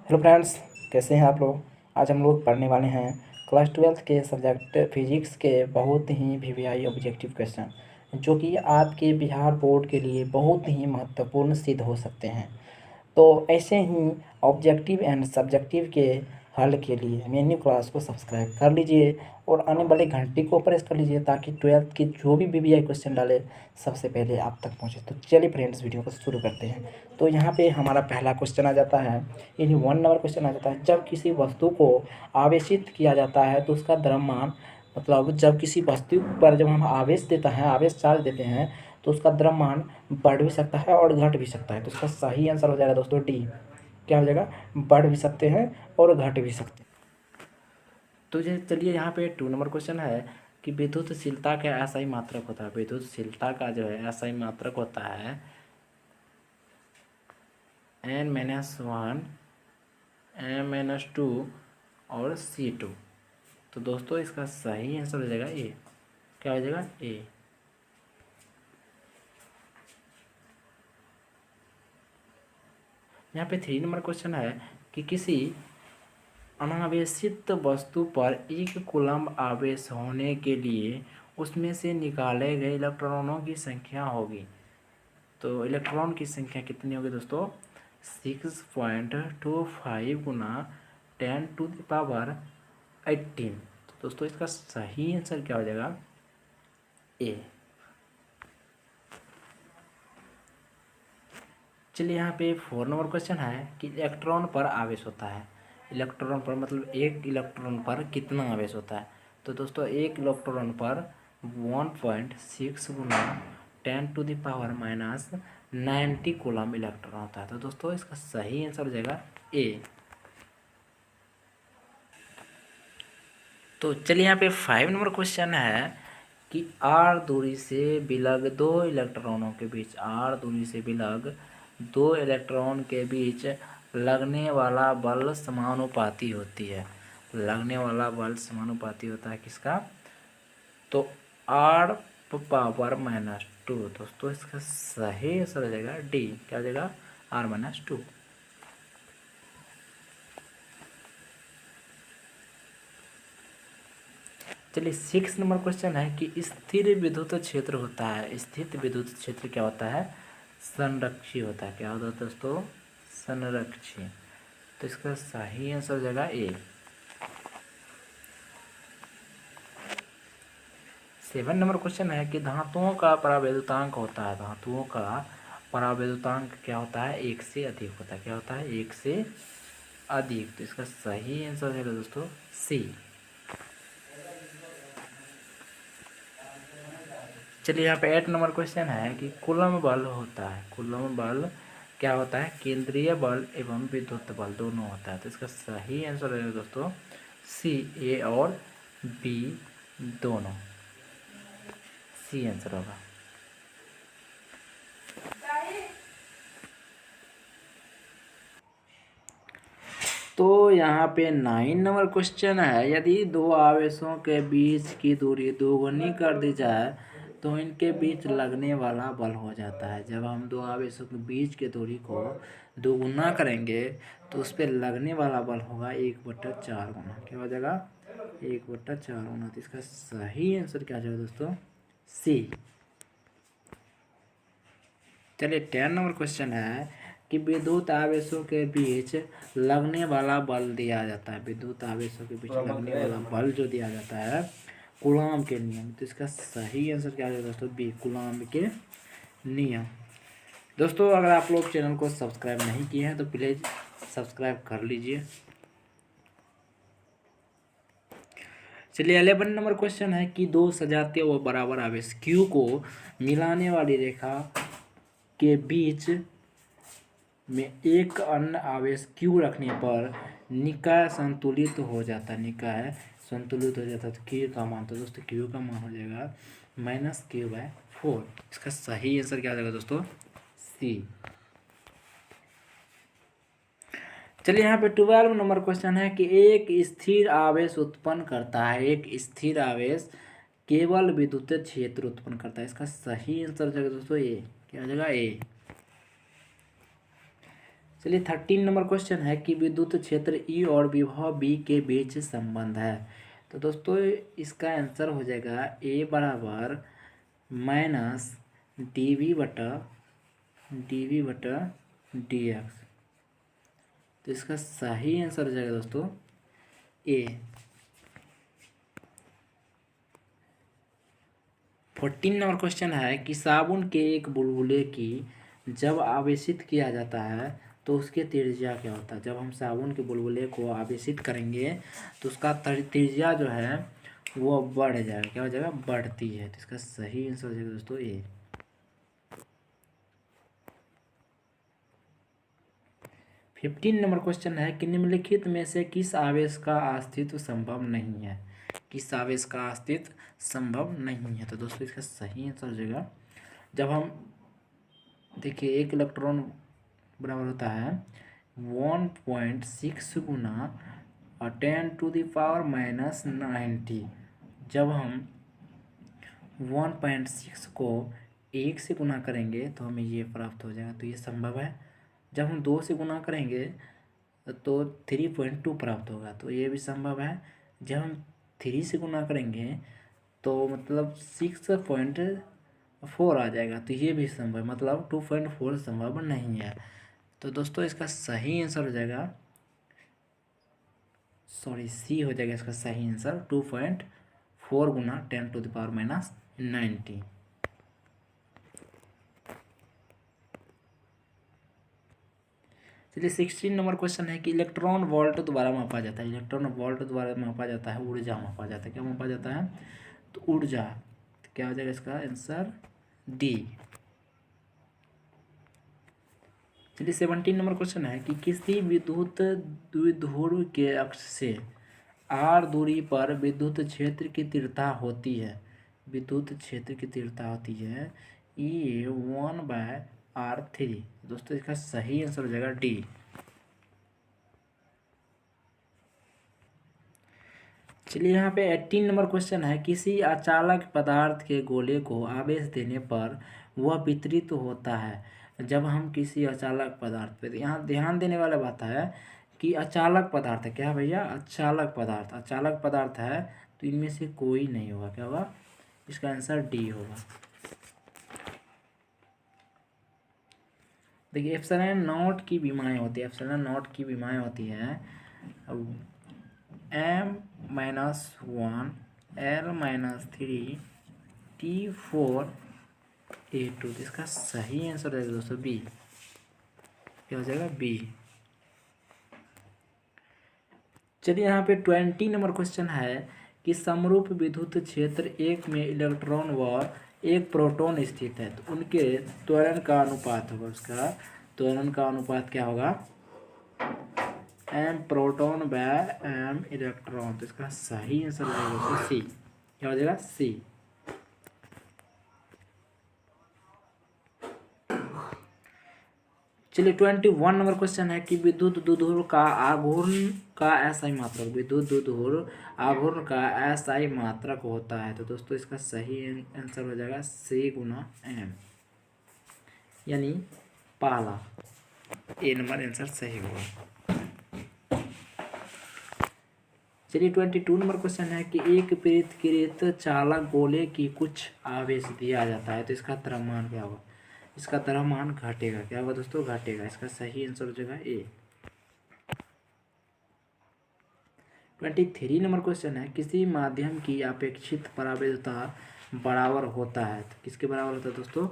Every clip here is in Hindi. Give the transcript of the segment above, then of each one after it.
हेलो फ्रेंड्स, कैसे हैं आप लोग। आज हम लोग पढ़ने वाले हैं क्लास 12th के सब्जेक्ट फिजिक्स के बहुत ही वीवीआई ऑब्जेक्टिव क्वेश्चन, जो कि आपके बिहार बोर्ड के लिए बहुत ही महत्वपूर्ण सिद्ध हो सकते हैं। तो ऐसे ही ऑब्जेक्टिव एंड सब्जेक्टिव के हल के लिए मेन्यू क्लास को सब्सक्राइब कर लीजिए और आने वाले घंटे को प्रेस कर लीजिए, ताकि 12th के जो भी वीवीआई क्वेश्चन डाले सबसे पहले आप तक पहुंचे। तो चलिए फ्रेंड्स, वीडियो को शुरू करते हैं। तो यहाँ पे हमारा पहला क्वेश्चन आ जाता है, यानी 1 नंबर क्वेश्चन आ जाता है। जब किसी वस्तु को आवेशित किया जाता है तो उसका द्रव्यमान, मतलब जब किसी वस्तु पर जब हम आवेश देता है, आवेश चार्ज देते हैं, तो उसका द्रव्यमान बढ़ भी सकता है और घट भी सकता है। तो इसका सही आंसर हो जाएगा दोस्तों डी। क्या हो जाएगा? बढ़ भी सकते हैं और घट भी सकते हैं। तो चलिए यहाँ पे 2 नंबर क्वेश्चन है कि विद्युतशीलता का ऐसा ही मात्रक होता है। विद्युतशीलता का जो है ऐसा ही मात्रक होता है n-1 m-2 और C2। तो दोस्तों इसका सही आंसर हो जाएगा ए। क्या हो जाएगा? ए। यहाँ पे 3 नंबर क्वेश्चन है कि किसी अनावेशित वस्तु पर 1 कूलम्ब आवेश होने के लिए उसमें से निकाले गए इलेक्ट्रॉनों की संख्या होगी। तो इलेक्ट्रॉन की संख्या कितनी होगी दोस्तों? 6.25 गुना 10⁻18। तो दोस्तों इसका सही आंसर क्या हो जाएगा? ए। चलिए यहाँ पे 4 नंबर क्वेश्चन है कि इलेक्ट्रॉन पर आवेश होता है। इलेक्ट्रॉन पर मतलब एक इलेक्ट्रॉन पर कितना आवेश होता है? तो दोस्तों एक इलेक्ट्रॉन पर 1.6 गुना 10⁻90 कूलम्ब इलेक्ट्रॉन होता है। तो दोस्तों इसका सही आंसर हो जाएगा ए। तो चलिए यहाँ पे 5 नंबर क्वेश्चन है कि आर दूरी से विलग दो इलेक्ट्रॉनों के बीच, आर दूरी से विलग दो इलेक्ट्रॉन के बीच लगने वाला बल समानुपाती होती है। लगने वाला बल समानुपाती होता है किसका? तो आर पावर -2। दोस्तों इसका सही आंसर हो जाएगा डी। क्या हो जाएगा? R-2। चलिए 6 नंबर क्वेश्चन है कि स्थिर विद्युत क्षेत्र होता है। स्थिर विद्युत क्षेत्र क्या होता है? संरक्षी होता है। क्या होता है दोस्तों? संरक्षी। तो इसका सही आंसर हो जाएगा ए। 7 नंबर क्वेश्चन है कि धातुओं का परावैद्युतांक होता है। धातुओं का परावैद्युतांक क्या होता है? 1 से अधिक होता है। क्या होता है? 1 से अधिक। तो इसका सही आंसर है दोस्तों सी। चलिए यहाँ पे 8 नंबर क्वेश्चन है कि कूलम्ब बल होता है। कूलम्ब बल क्या होता है? केंद्रीय बल एवं विद्युत बल दोनों होता है। तो इसका सही आंसर है दोस्तों सी। ए और बी दोनों, सी आंसर होगा। तो यहाँ पे 9 नंबर क्वेश्चन है, यदि दो आवेशों के बीच की दूरी दोगुनी कर दी जाए तो इनके बीच लगने वाला बल हो जाता है। जब हम दो आवेशों के बीच की दूरी को दोगुना करेंगे तो उस पर लगने वाला बल होगा 1/4 गुना। क्या हो जाएगा? 1/4 गुना। तो इसका सही आंसर क्या जाएगा दोस्तों? सी। चलिए 10 नंबर क्वेश्चन है कि विद्युत आवेशों के बीच लगने वाला बल दिया जाता है। विद्युत आवेशों के बीच लगने वाला बल जो दिया जाता है कूलॉम के नियम। तो इसका सही आंसर क्या है दोस्तों? बी, कूलॉम के नियम। दोस्तों अगर आप लोग चैनल को सब्सक्राइब नहीं किए हैं तो प्लीज़ सब्सक्राइब कर लीजिए। चलिए 11 नंबर क्वेश्चन है कि दो सजातीय व बराबर आवेश Q को मिलाने वाली रेखा के बीच में एक अन्य आवेश Q रखने पर निकाय संतुलित हो जाता है। निकाय संतुलित हो जाता है। तो Q का मान, तो दोस्तों Q का मान हो जाएगा -Q/4। इसका सही आंसर क्या हो जाएगा दोस्तों? सी। चलिए यहाँ पे 12 नंबर क्वेश्चन है कि एक स्थिर आवेश उत्पन्न करता है। एक स्थिर आवेश केवल विद्युत क्षेत्र उत्पन्न करता है। इसका सही आंसर हो जाएगा दोस्तों ए। क्या हो जाएगा? ए। चलिए 13 नंबर क्वेश्चन है कि विद्युत क्षेत्र ई और विभव बी के बीच संबंध है। तो दोस्तों इसका आंसर हो जाएगा ए बराबर माइनस डी वी बटा डी एक्स। तो इसका सही आंसर हो जाएगा दोस्तों ए। 14 नंबर क्वेश्चन है कि साबुन के एक बुलबुले की जब आवेशित किया जाता है तो उसके त्रिज्या क्या होता है। जब हम साबुन के बुलबुले को आवेशित करेंगे तो उसका त्रिज्या जो है वो बढ़ जाएगा, क्या हो जाएगा, बढ़ती है। तो इसका सही आंसर हो जाएगा दोस्तों ए। 15 नंबर क्वेश्चन है कि निम्नलिखित में से किस आवेश का अस्तित्व संभव नहीं है। किस आवेश का अस्तित्व संभव नहीं है। तो दोस्तों इसका सही आंसर हो जाएगा, जब हम देखिए एक इलेक्ट्रॉन बराबर होता है 1.6 गुना 10⁻⁻90। जब हम 1.6 को 1 से गुना करेंगे तो हमें ये प्राप्त हो जाएगा, तो ये संभव है। जब हम 2 से गुना करेंगे तो 3.2 प्राप्त होगा, तो ये भी संभव है। जब हम 3 से गुना करेंगे तो मतलब 6.4 आ जाएगा, तो ये भी संभव है, मतलब 2.4 संभव नहीं है। तो दोस्तों इसका सही आंसर हो जाएगा, सॉरी सी हो जाएगा इसका सही आंसर 2.4 गुना 10⁻90। चलिए 16 नंबर क्वेश्चन है कि इलेक्ट्रॉन वोल्ट द्वारा मापा जाता है। इलेक्ट्रॉन वोल्ट द्वारा मापा जाता है, ऊर्जा मापा जाता है। क्या मापा जाता है, तो ऊर्जा। तो क्या हो जाएगा इसका आंसर डी। चलिए 17 नंबर क्वेश्चन है कि किसी विद्युत द्विध्रुव के अक्ष से आर दूरी पर विद्युत क्षेत्र की तीव्रता होती है। विद्युत क्षेत्र की तीव्रता होती है E1/R3। दोस्तों इसका सही आंसर हो जाएगा डी। चलिए यहाँ पे 18 नंबर क्वेश्चन है किसी अचालक पदार्थ के गोले को आवेश देने पर वह वितरित होता है। जब हम किसी अचालक पदार्थ पे, यहाँ ध्यान देने वाला बात है कि अचालक पदार्थ है, क्या भैया, अचालक पदार्थ। अचालक पदार्थ है तो इनमें से कोई नहीं होगा, क्या होगा, इसका आंसर डी होगा। देखिए एप्सिलॉन नॉट की विमाएँ होती है, एप्सिलॉन नॉट की विमाएँ होती हैं m-1 L-3 T4A2। इसका सही आंसर है दोस्तों बी, क्या हो जाएगा, बी। चलिए यहाँ पे 20 नंबर क्वेश्चन है कि समरूप विद्युत क्षेत्र एक में इलेक्ट्रॉन व एक प्रोटॉन स्थित है, तो उनके त्वरण का अनुपात होगा। उसका त्वरण का अनुपात क्या होगा, m proton by m electron. तो इसका सही आंसर हो जाएगा सी, क्या हो जाएगा, सी। चलिए 21 नंबर क्वेश्चन है कि विद्युत द्विध्रुव का आघूर्ण का एसआई मात्रक, विद्युत द्विध्रुव आघूर्ण का एसआई मात्रक होता है। तो दोस्तों इसका सही आंसर हो जाएगा सी गुना एम, यानी पहला ए नंबर आंसर सही होगा। चलिए 22 नंबर क्वेश्चन है कि एक पृथक्कृत चालक गोले की कुछ आवेश दिया जाता है, तो इसका द्रव्यमान क्या होगा। इसका द्रव्यमान घटेगा, क्या होगा दोस्तों, घटेगा। इसका सही आंसर हो जाएगा ए। 23 नंबर क्वेश्चन है किसी माध्यम की अपेक्षित परावैद्युता बराबर होता है, तो किसके बराबर होता है दोस्तों,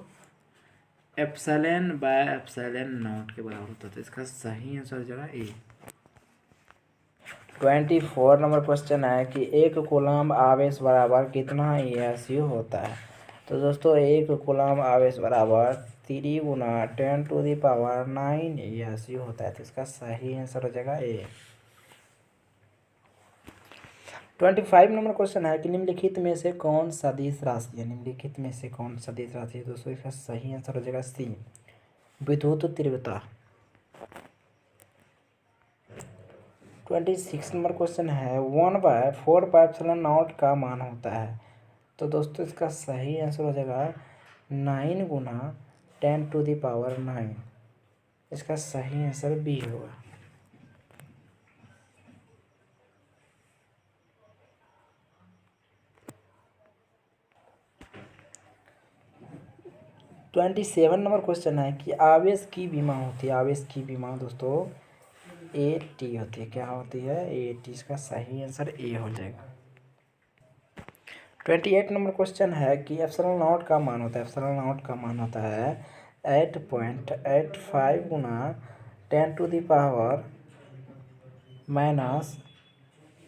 ε/ε0 के बराबर होता है। तो इसका सही आंसर हो जाएगा ए। 24 नंबर क्वेश्चन है कि एक कूलम्ब आवेश बराबर कितना ESU होता है। तो दोस्तों एक कूलम्ब आवेश बराबर 3 गुना 10⁻⁹ ESU होता है। तो इसका सही आंसर हो जाएगा ए। 25 नंबर क्वेश्चन है कि निम्नलिखित में से कौन सदिश राशि है। निम्नलिखित में से कौन सदिश राशि है दोस्तों, इसका सही आंसर हो जाएगा सी, विद्युत तीव्रता। 26 नंबर क्वेश्चन है 1/4πε0 का मान होता है। तो दोस्तों इसका सही आंसर हो जाएगा 9 गुना 10⁹ इसका सही आंसर बी होगा। ट्वेंटी 27 नंबर क्वेश्चन है कि आवेश की विमा होती है। आवेश की विमा दोस्तों AT होती है। क्या होती है? AT। इसका सही आंसर ए हो जाएगा। 28 नंबर क्वेश्चन है कि एप्सिलॉन नॉट का मान होता है। एप्सिलॉन नॉट का मान होता है 8.85 गुना 10⁻⁻⁻12।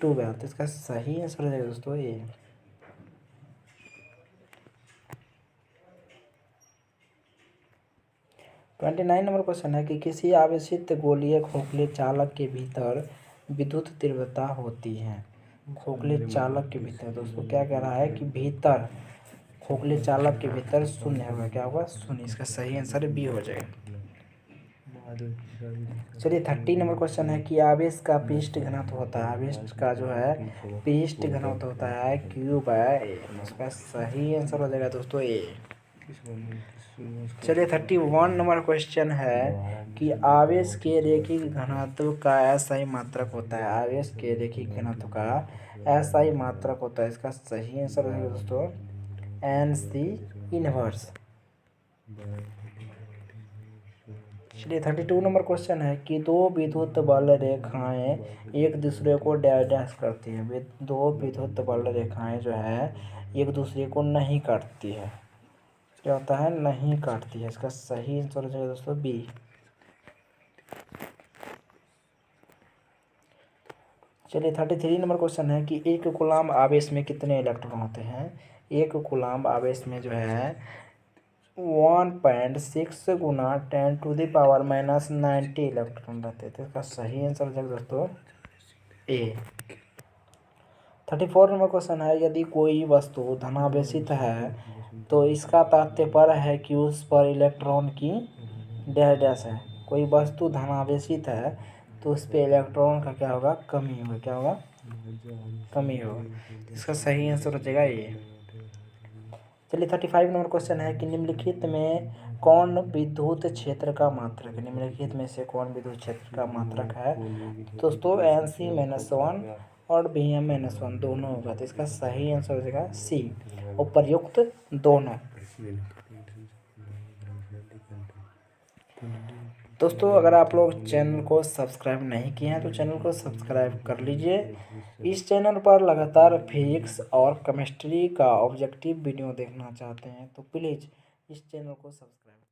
तो इसका सही आंसर हो जाएगा दोस्तों ए। 29 नंबर क्वेश्चन है कि किसी आवेशित गोलीय खोखले चालक के भीतर विद्युत तीव्रता होती है। खोखले चालक के भीतर दोस्तों क्या कह रहा है कि भीतर खोखले चालक के भीतर शून्य होगा। क्या होगा? शून्य। इसका सही आंसर बी हो जाएगा। चलिए 30 नंबर क्वेश्चन है कि आवेश का पृष्ठ घनत्व होता है। आवेश का जो है पृष्ठ घनत्व होता है Q/A। इसका सही आंसर हो जाएगा दोस्तों ए। चलिए 31 नंबर क्वेश्चन है कि आवेश के रैखिक घनत्व का SI मात्रक होता है। आवेश के रैखिक घनत्व का SI मात्रक होता है। इसका सही आंसर हो जाएगा दोस्तों NC इनवर्स। चलिए 32 नंबर क्वेश्चन है कि दो विद्युत बल रेखाएं एक दूसरे को डैश करती हैं। दो विद्युत बल रेखाएं जो है एक दूसरे को नहीं काटती है। क्या होता है? नहीं काटती है। इसका सही आंसर हो जाएगा दोस्तों बी। चलिए 33 नंबर क्वेश्चन है कि एक कूलाम्ब आवेश में कितने इलेक्ट्रॉन होते हैं। एक कूलाम्ब आवेश में जो है 1.6 गुना 10⁻⁻90 इलेक्ट्रॉन रहते थे। इसका सही आंसर हो जाएगा दोस्तों ए। 34 नंबर क्वेश्चन है यदि कोई वस्तु धनावेशित है तो इसका तात्पर्य है कि उस पर इलेक्ट्रॉन की डैश है। कोई वस्तु धनावेशित है तो उस पर इलेक्ट्रॉन का क्या होगा? कमी होगा। क्या होगा? कमी होगा। इसका सही आंसर हो जाएगा ये। चलिए 35 नंबर क्वेश्चन है कि निम्नलिखित में कौन विद्युत क्षेत्र का मात्रक है। निम्नलिखित में से कौन विद्युत क्षेत्र का मात्रक है दोस्तों? NC-1 और Bm-1 दोनों होगा। तो इसका सही आंसर हो जाएगा सी, उपर्युक्त दोनों। दोस्तों अगर आप लोग चैनल को सब्सक्राइब नहीं किए हैं तो चैनल को सब्सक्राइब कर लीजिए। इस चैनल पर लगातार फिजिक्स और केमिस्ट्री का ऑब्जेक्टिव वीडियो देखना चाहते हैं तो प्लीज़ इस चैनल को सब्सक्राइब